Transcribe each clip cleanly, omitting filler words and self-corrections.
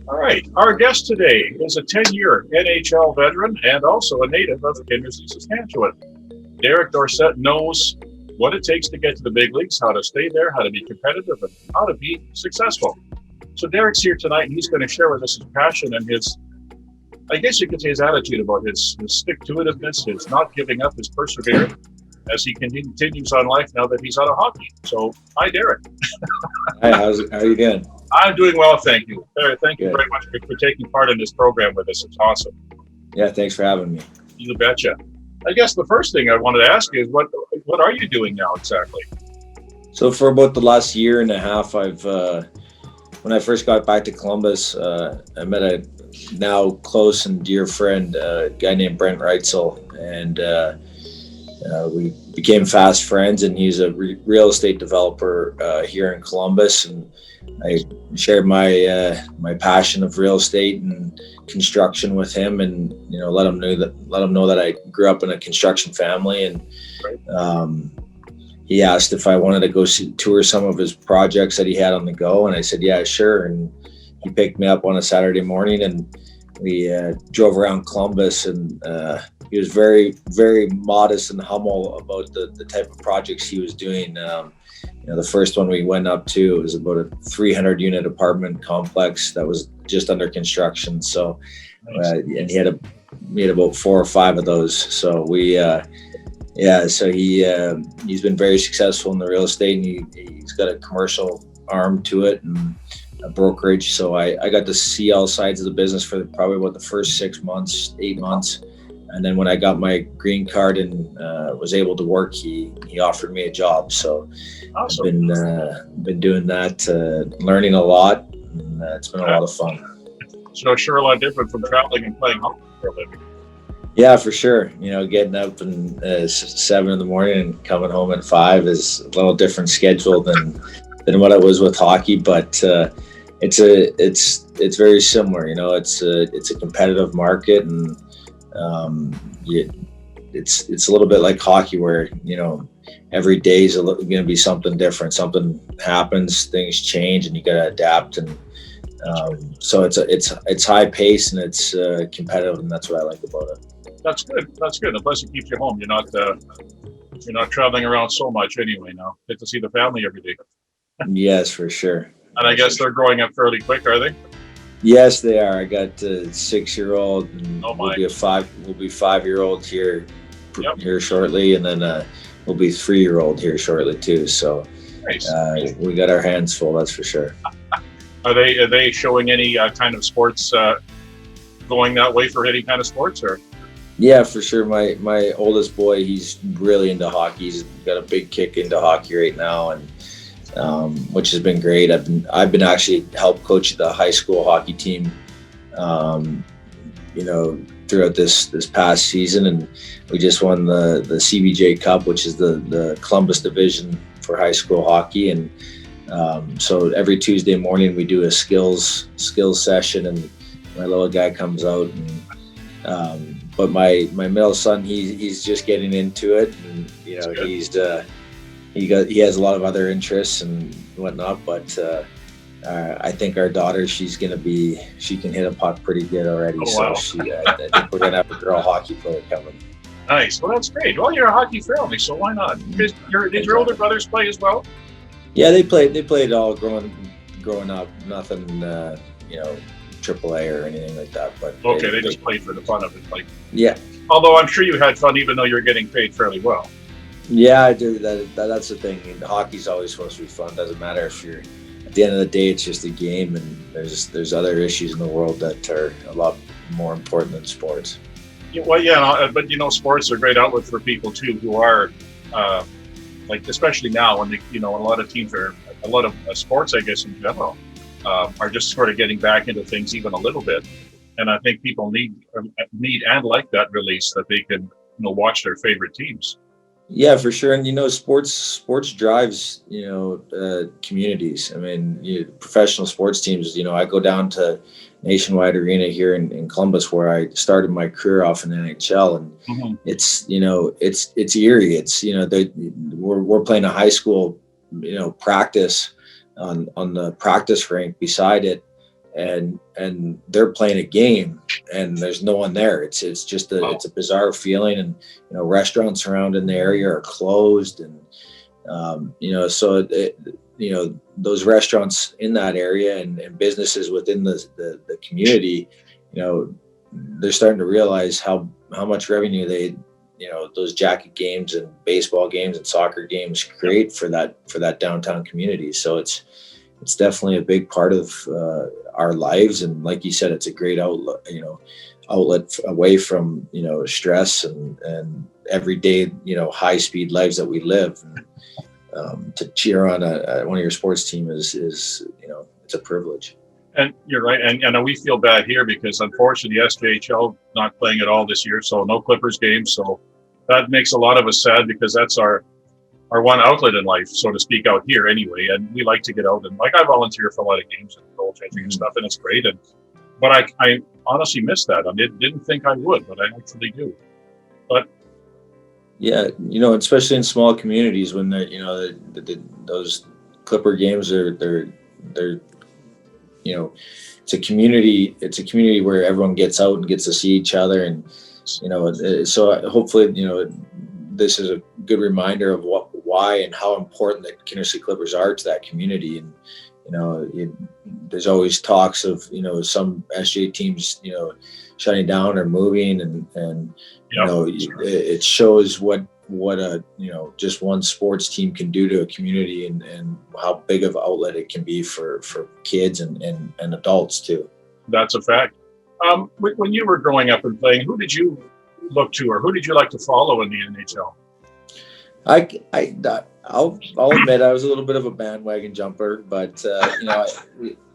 All right. Our guest today is a 10-year NHL veteran and also a native of Kindersley, Saskatchewan. Derek Dorsett knows what it takes to get to the big leagues, how to stay there, how to be competitive, and how to be successful. So Derek's here tonight, and he's going to share with us his passion and his, I guess you could say, his attitude about his stick-to-itiveness, his not giving up, his perseverance as he continues on life now that he's out of hockey. So, hi, Derek. Hi, how are you doing? I'm doing well, thank you. Thank you Good. very much for taking part in this program with us. It's awesome. Yeah, thanks for having me. You betcha. I guess the first thing I wanted to ask you is what are you doing now exactly? So for about the last year and a half, I've when I first got back to Columbus, I met a now close and dear friend, a guy named Brent Reitzel, and we became fast friends. And he's a real estate developer here in Columbus, and I shared my passion of real estate and construction with him, and let him know that I grew up in a construction family, and he asked if I wanted to go tour some of his projects that he had on the go, and I said yeah, sure. And he picked me up on a Saturday morning, and we drove around Columbus, and he was very, very modest and humble about the type of projects he was doing. The first one we went up to, it was about a 300 unit apartment complex that was just under construction. So, and he had about 4 or 5 of those. So so he's been very successful in the real estate, and he's got a commercial arm to it and a brokerage. So I got to see all sides of the business for probably about the first 8 months. And then when I got my green card and was able to work, he offered me a job. So awesome. I've been doing that, learning a lot, and it's been a lot of fun. So sure, a lot different from traveling and playing hockey for a living. Yeah, for sure. Getting up and 7 in the morning and coming home at 5 is a little different schedule than what it was with hockey, but it's very similar. It's a competitive market, and it's a little bit like hockey, where every day is going to be something different. Something happens, things change, and you got to adapt. And so it's high pace, and it's competitive, and that's what I like about it. That's good. And plus, it keeps you home. You're not traveling around so much anyway. Now get to see the family every day. Yes, for sure. And I guess they're growing up fairly quick, are they? Yes, they are. I got a 6-year-old, and we'll be 5-year-old here shortly, and then we'll be 3-year-old here shortly too. So nice. We got our hands full, that's for sure. Are they showing any kind of sports going that way for any kind of sports, or? Yeah, for sure. My oldest boy, he's really into hockey. He's got a big kick into hockey right now, and which has been great. I've been actually helped coach the high school hockey team, throughout this past season, and we just won the CBJ Cup, which is the Columbus division for high school hockey. And so every Tuesday morning we do a skills session, and my little guy comes out, and but my middle son, he's just getting into it, and he has a lot of other interests and whatnot, but I think our daughter, she can hit a puck pretty good already. Oh, wow. So I think we're gonna have a girl hockey player coming. Nice. Well, that's great. Well, you're a hockey family, so why not? Did your older brothers play as well? Yeah, they played all growing up. Nothing, AAA or anything like that. But okay, they just played for the fun of it, like. Yeah. Although I'm sure you had fun, even though you're getting paid fairly well. Yeah, I do. That's the thing. Hockey's always supposed to be fun. Doesn't matter if you're. At the end of the day, it's just a game, and there's other issues in the world that are a lot more important than sports. Well, yeah, but sports are a great outlet for people too, who are especially now when a lot of teams a lot of sports, I guess in general, are just sort of getting back into things even a little bit, and I think people need and like that release, that they can watch their favorite teams. Yeah, for sure. And sports drives communities. I mean, professional sports teams. I go down to Nationwide Arena here in Columbus, where I started my career off in NHL, and it's eerie. It's we're playing a high school practice on the practice rink beside it, and they're playing a game and there's no one there. It's just it's a bizarre feeling. And restaurants around in the area are closed, and so those restaurants in that area and businesses within the community, they're starting to realize how much revenue those jacket games and baseball games and soccer games create for that downtown community. So it's definitely a big part of our lives. And like you said, it's a great outlet away from, stress and everyday, high speed lives that we live. And, to cheer on one of your sports team is it's a privilege. And you're right. And we feel bad here because unfortunately the SJHL not playing at all this year. So no Clippers games. So that makes a lot of us sad because that's our one outlet in life, so to speak, out here anyway. And we like to get out, and like I volunteer for a lot of games and goal changing and stuff, and it's great. But I honestly miss that. I didn't think I would, but I actually do. But yeah, especially in small communities when those Clipper games they're it's a community where everyone gets out and gets to see each other, and so hopefully this is a good reminder of why and how important the Kindersley Clippers are to that community. And there's always talks of some SJ teams shutting down or moving, and it shows what a just one sports team can do to a community, and how big of an outlet it can be for kids and adults too. That's a fact. When you were growing up and playing, who did you look to, or who did you like to follow in the NHL? I'll admit I was a little bit of a bandwagon jumper, but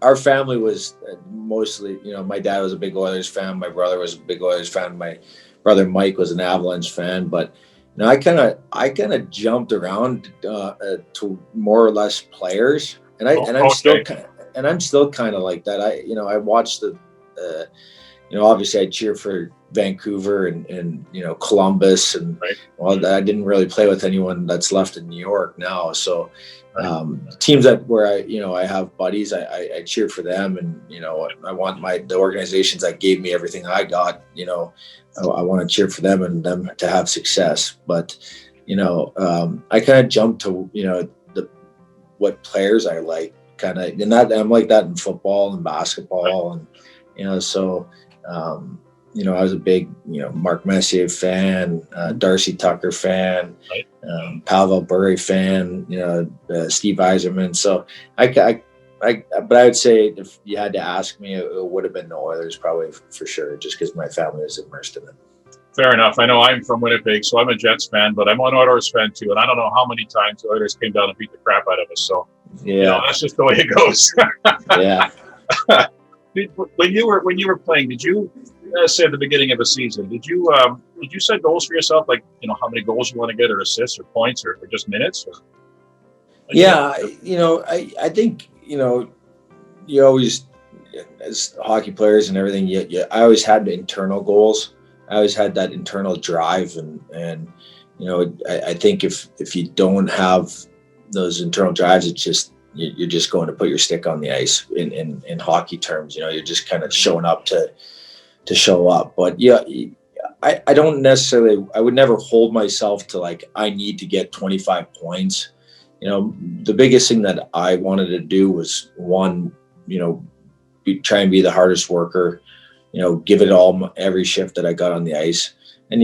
our family was mostly, my dad was a big Oilers fan, my brother was a big Oilers fan, my brother Mike was an Avalanche fan, but I kind of jumped around to more or less players, and I'm still kind of like that. I watched obviously I cheer for Vancouver and Columbus, and right. Well, I didn't really play with anyone that's left in New York now. So teams where I have buddies, I cheer for them, and I want the organizations that gave me everything I got. I want to cheer for them and them to have success. But I kind of jumped to what players I like, kind of, and that I'm like that in football and basketball, and so. I was a big, Mark Messier fan, Darcy Tucker fan, right. Pavel Bure fan, Steve Yzerman. So but I would say if you had to ask me, it would have been the Oilers probably for sure, just because my family was immersed in it. Fair enough. I know I'm from Winnipeg, so I'm a Jets fan, but I'm an Oilers fan too. And I don't know how many times the Oilers came down and beat the crap out of us. So that's just the way it goes. Yeah. When you were playing, did you say at the beginning of a season, did you set goals for yourself, like how many goals you want to get, or assists, or points, or just minutes? I think you always, as hockey players and everything, I always had the internal goals. I always had that internal drive, and I think if you don't have those internal drives, it's just you're just going to put your stick on the ice in hockey terms. You're just kind of showing up to show up. But I don't necessarily, I would never hold myself to like, I need to get 25 points. The biggest thing that I wanted to do was one, try and be the hardest worker, give it all every shift that I got on the ice. And,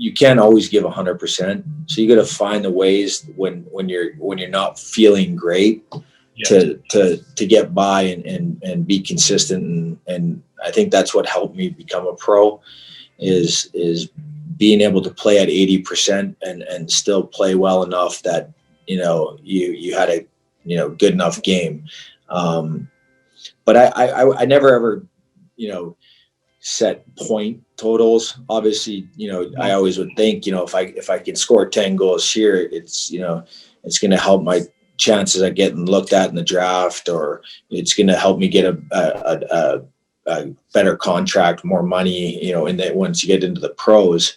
you can't always give 100%. So you got to find the ways when you're not feeling great to get by and be consistent. And I think that's what helped me become a pro is being able to play at 80% and still play well enough that, you had a, good enough game. But I never ever, set point totals. Obviously, I always would think, if I can score 10 goals here, it's, it's going to help my chances at getting looked at in the draft, or it's going to help me get a better contract, more money, once you get into the pros.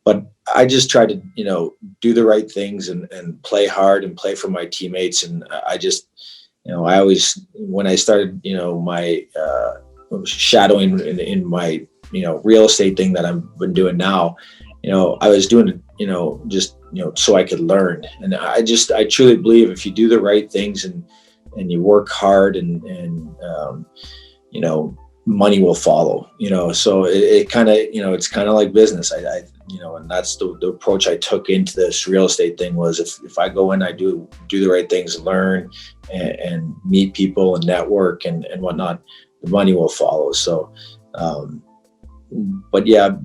But I just try to, do the right things and play hard and play for my teammates. And I just, I always, when I started, my shadowing in my, real estate thing that I've been doing now, I was doing it, just, so I could learn. And I truly believe if you do the right things and you work hard and money will follow, so it kind of, it's kind of like business. And that's the approach I took into this real estate thing was if I go in, I do the right things, learn and meet people and network and whatnot, the money will follow. So, but yeah,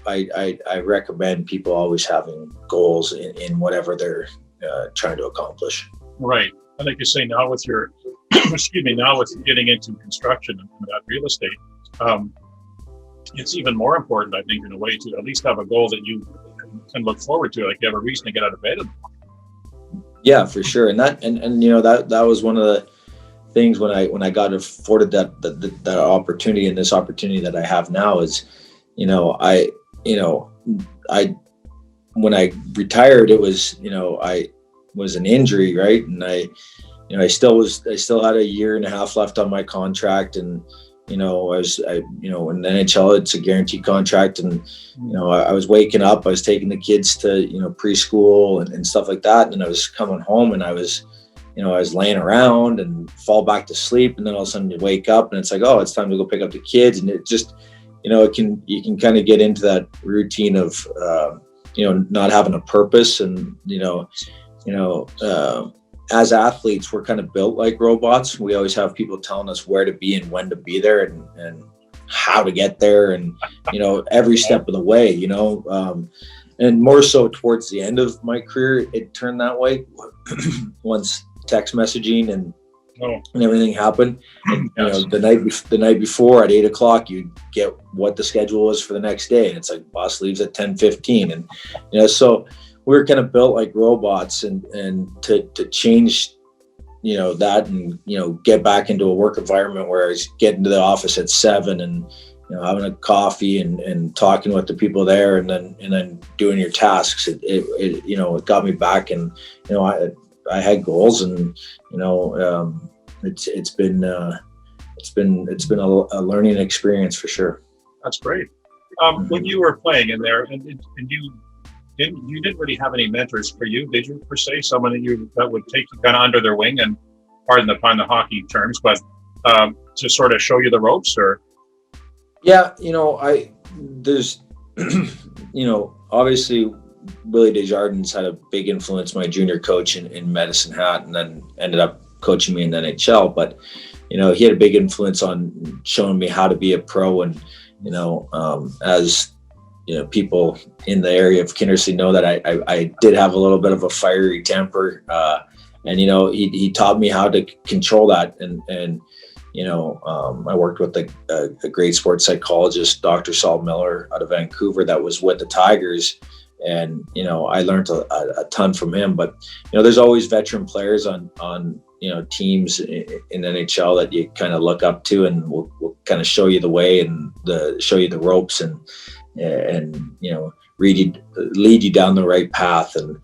I recommend people always having goals in whatever they're trying to accomplish. Right. I like you say now with your, excuse me, now with getting into construction and that real estate, it's even more important, I think, in a way to at least have a goal that you can look forward to, like you have a reason to get out of bed. Yeah, for sure. And that was one of the things when I got afforded that opportunity, and this opportunity that I have now is, I when I retired, it was, I was an injury, right? And I still had a year and a half left on my contract, and in the NHL, it's a guaranteed contract, and I was waking up, I was taking the kids to preschool and stuff like that, and I was coming home, and I was laying around and fall back to sleep, and then all of a sudden you wake up, and it's like, oh, it's time to go pick up the kids, and it just you can kind of get into that routine of not having a purpose, and as athletes, we're kind of built like robots. We always have people telling us where to be and when to be there and how to get there, and every step of the way, and more so towards the end of my career, it turned that way once text messaging and everything happened. And, the night before at 8:00, you get what the schedule was for the next day, and it's like bus leaves at 10:15, and so we're kind of built like robots, and to change, that, and, get back into a work environment where I was getting to the office at 7 and, having a coffee and talking with the people there, and then doing your tasks. It got me back, and, I had goals, and, it's been a learning experience for sure. That's great. When you were playing in there, and you didn't really have any mentors for you, did you, per se? Someone that would take you kind of under their wing, and pardon the hockey terms, but to sort of show you the ropes, or? Yeah, there's, obviously Willie Desjardins had a big influence, my junior coach in Medicine Hat, and then ended up coaching me in the NHL. But, he had a big influence on showing me how to be a pro, and, as people in the area of Kindersley know that I did have a little bit of a fiery temper, and he taught me how to control that, and I worked with a great sports psychologist, Dr. Saul Miller, out of Vancouver, that was with the Tigers, and I learned a ton from him. But there's always veteran players on teams in NHL that you kind of look up to, and will kind of show you the way and show you the ropes, and lead you down the right path. And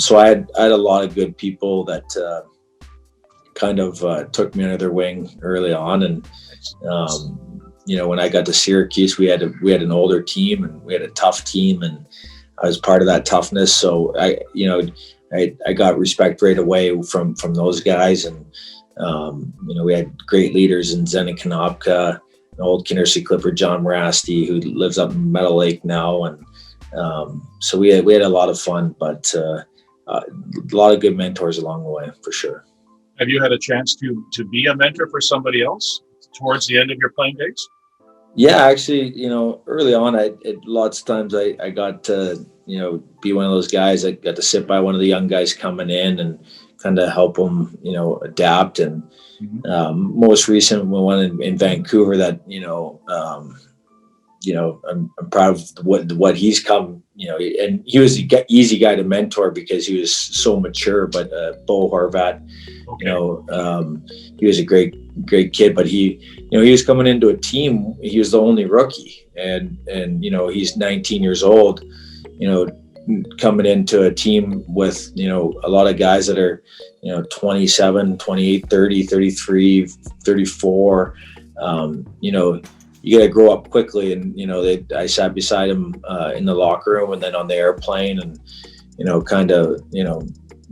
so I had a lot of good people that kind of took me under their wing early on. And when I got to Syracuse, we had an older team, and we had a tough team, and I was part of that toughness. So I got respect right away from those guys. And we had great leaders in Zenon Konopka, an old Kindersley Clipper, John Morasti, who lives up in Meadow Lake now. And so we had a lot of fun, but a lot of good mentors along the way, for sure. Have you had a chance to be a mentor for somebody else towards the end of your playing days? Yeah, actually, early on, lots of times I got to, be one of those guys. I got to sit by one of the young guys coming in and kind of help them, adapt. And most recent one in Vancouver that, I'm proud of what he's come, and he was an easy guy to mentor because he was so mature. But Bo Horvat, he was a great kid, but he was coming into a team. He was the only rookie, and he's 19 years old. coming into a team with, a lot of guys that are, 27, 28, 30, 33, 34. You got to grow up quickly. And, I sat beside him in the locker room and then on the airplane and, kind of,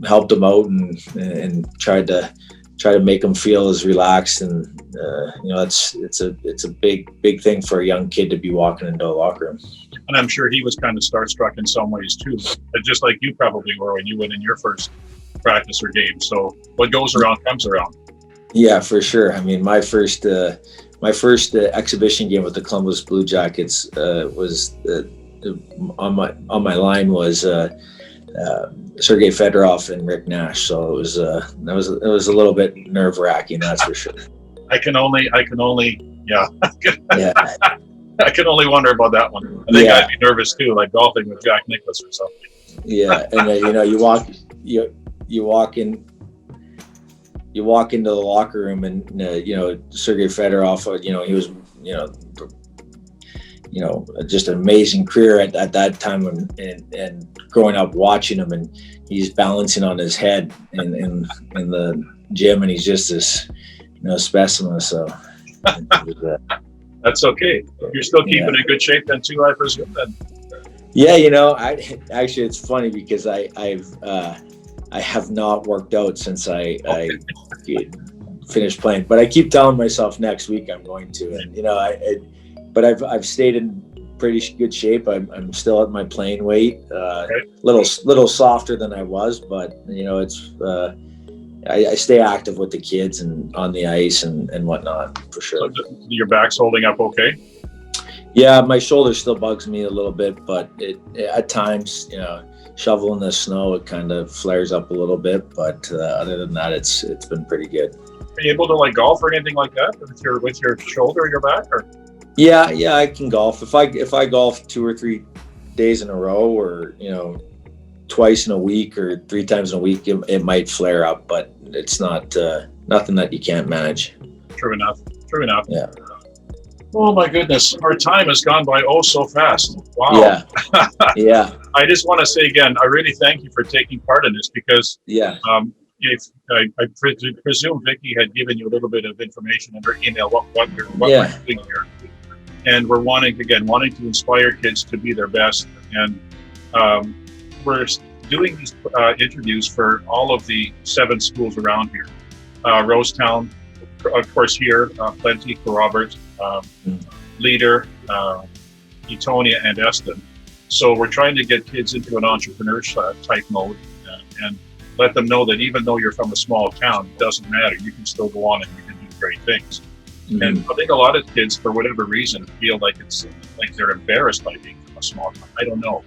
helped him out and tried to make him feel as relaxed. And, it's a big thing for a young kid to be walking into a locker room. And I'm sure he was kind of starstruck in some ways too, but just like you probably were when you went in your first practice or game. So what goes around comes around. Yeah, for sure. I mean, my first exhibition game with the Columbus Blue Jackets was on my line was Sergei Fedorov and Rick Nash. So it was a little bit nerve-wracking, that's for sure. I can only yeah. Yeah. I can only wonder about that one. I think I'd be nervous too, like golfing with Jack Nicklaus or something. Yeah, and you walk into the locker room, and Sergei Fedorov, he was just an amazing career at that time, and growing up watching him, and he's balancing on his head in the gym, and he's just this specimen. So. That's okay. You're still keeping in good shape then too, I presume. Then. Yeah, actually it's funny because I have not worked out since I finished playing, but I keep telling myself next week I'm going to, and but I've stayed in pretty good shape. I'm still at my playing weight, little softer than I was, but it's. I stay active with the kids and on the ice and whatnot, for sure. So your back's holding up okay? Yeah, my shoulder still bugs me a little bit, but it at times, shoveling the snow, it kind of flares up a little bit. But other than that, it's been pretty good. Are you able to golf or anything like that with your shoulder or your back? Or? Yeah, I can golf. If I golf 2 or 3 days in a row, or twice in a week or 3 times in a week, it might flare up, but it's not nothing that you can't manage. True enough. Yeah. Oh my goodness, our time has gone by so fast. Wow. Yeah. Yeah. I just want to say again, I really thank you for taking part in this because if I presume Vicky had given you a little bit of information in her email what we're doing here, and we're wanting to inspire kids to be their best, and we're doing these interviews for all of the 7 schools around here. Rosetown, of course, here, Plenty, Robert, Leader, Etonia, and Eston. So we're trying to get kids into an entrepreneurship type mode and let them know that even though you're from a small town, it doesn't matter. You can still go on and you can do great things. Mm-hmm. And I think a lot of kids, for whatever reason, feel like they're embarrassed by being from a small town. I don't know.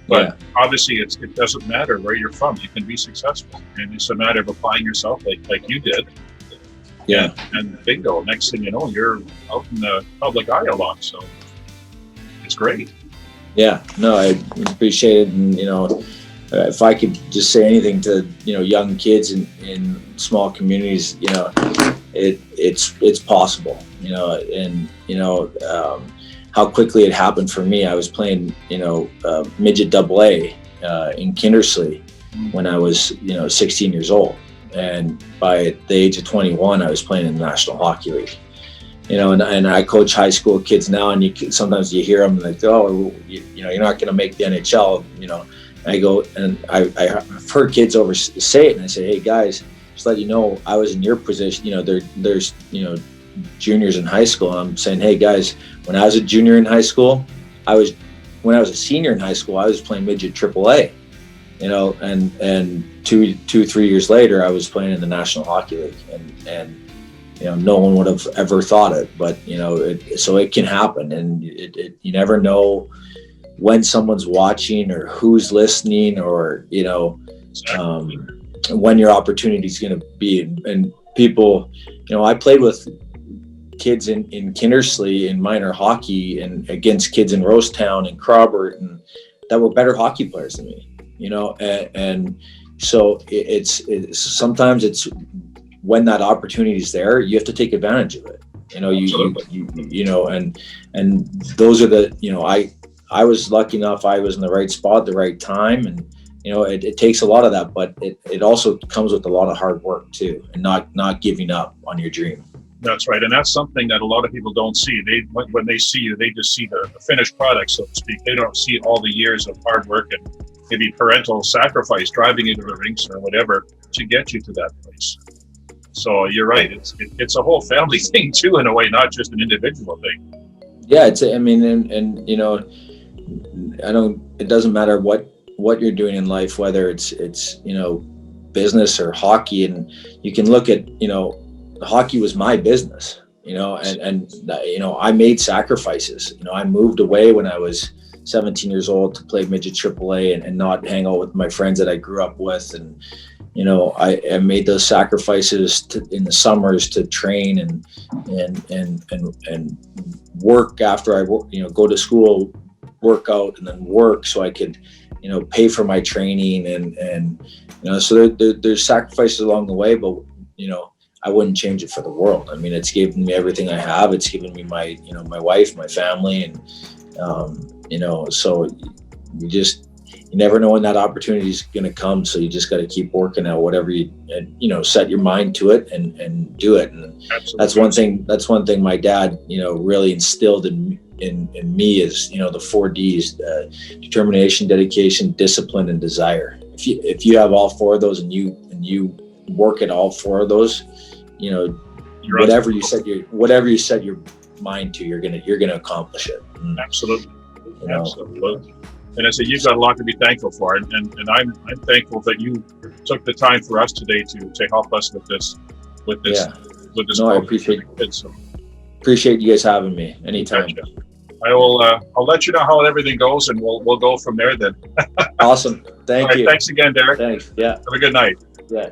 But obviously, it doesn't matter where you're from. You can be successful. And it's a matter of applying yourself like you did. Yeah. And bingo, next thing you know, you're out in the public eye a lot. So it's great. Yeah, no, I appreciate it. And, if I could just say anything to, young kids in small communities, it's possible, and, how quickly it happened for me. I was playing, midget AA in Kindersley when I was, 16 years old. And by the age of 21, I was playing in the National Hockey League. And I coach high school kids now, and sometimes you hear them like, oh, you're not going to make the NHL. I go, and I've heard kids say it, and I say, hey guys, just let you know, I was in your position. There's juniors in high school. And I'm saying, hey guys, when I was a junior in high school, when I was a senior in high school, I was playing midget AAA. And 2-3 years later, I was playing in the National Hockey League, and no one would have ever thought it, but so it can happen, and you never know when someone's watching or who's listening, or when your opportunity is going to be. And people, I played with kids in Kindersley in minor hockey, and against kids in Rosetown and Crobert, and that were better hockey players than me. And so it's sometimes it's when that opportunity is there, you have to take advantage of it. And those are the, I was lucky enough. I was in the right spot at the right time, and it takes a lot of that, but it also comes with a lot of hard work too, and not giving up on your dream. That's right, and that's something that a lot of people don't see. When they see you, they just see the finished product, so to speak. They don't see all the years of hard work and maybe parental sacrifice, driving into the rinks or whatever to get you to that place. So you're right. It's a whole family thing too, in a way, not just an individual thing. Yeah, and I don't. It doesn't matter what you're doing in life, whether it's business or hockey, and you can look at hockey was my business, and I made sacrifices. I moved away when I was 17 years old to play midget AAA and not hang out with my friends that I grew up with, and I made those sacrifices in the summers to train and work after I go to school, work out, and then work so I could pay for my training and so there's sacrifices along the way, but I wouldn't change it for the world. I mean, it's given me everything I have. It's given me my my wife, my family, and so you never know when that opportunity is going to come. So you just got to keep working at whatever set your mind to it and do it. And Absolutely. that's one thing my dad, really instilled in me is, the 4 Ds, determination, dedication, discipline, and desire. If you have all 4 of those and you work at all 4 of those, whatever you set your mind to, you're gonna accomplish it. Absolutely. Absolutely. And I say you've got a lot to be thankful for, and I'm thankful that you took the time for us today to help us with this. No, I appreciate it. So, appreciate you guys having me anytime. I'll let you know how everything goes, and we'll go from there then. Awesome. Thank you. Thanks again, Derek. Thanks. Yeah. Have a good night. Yeah.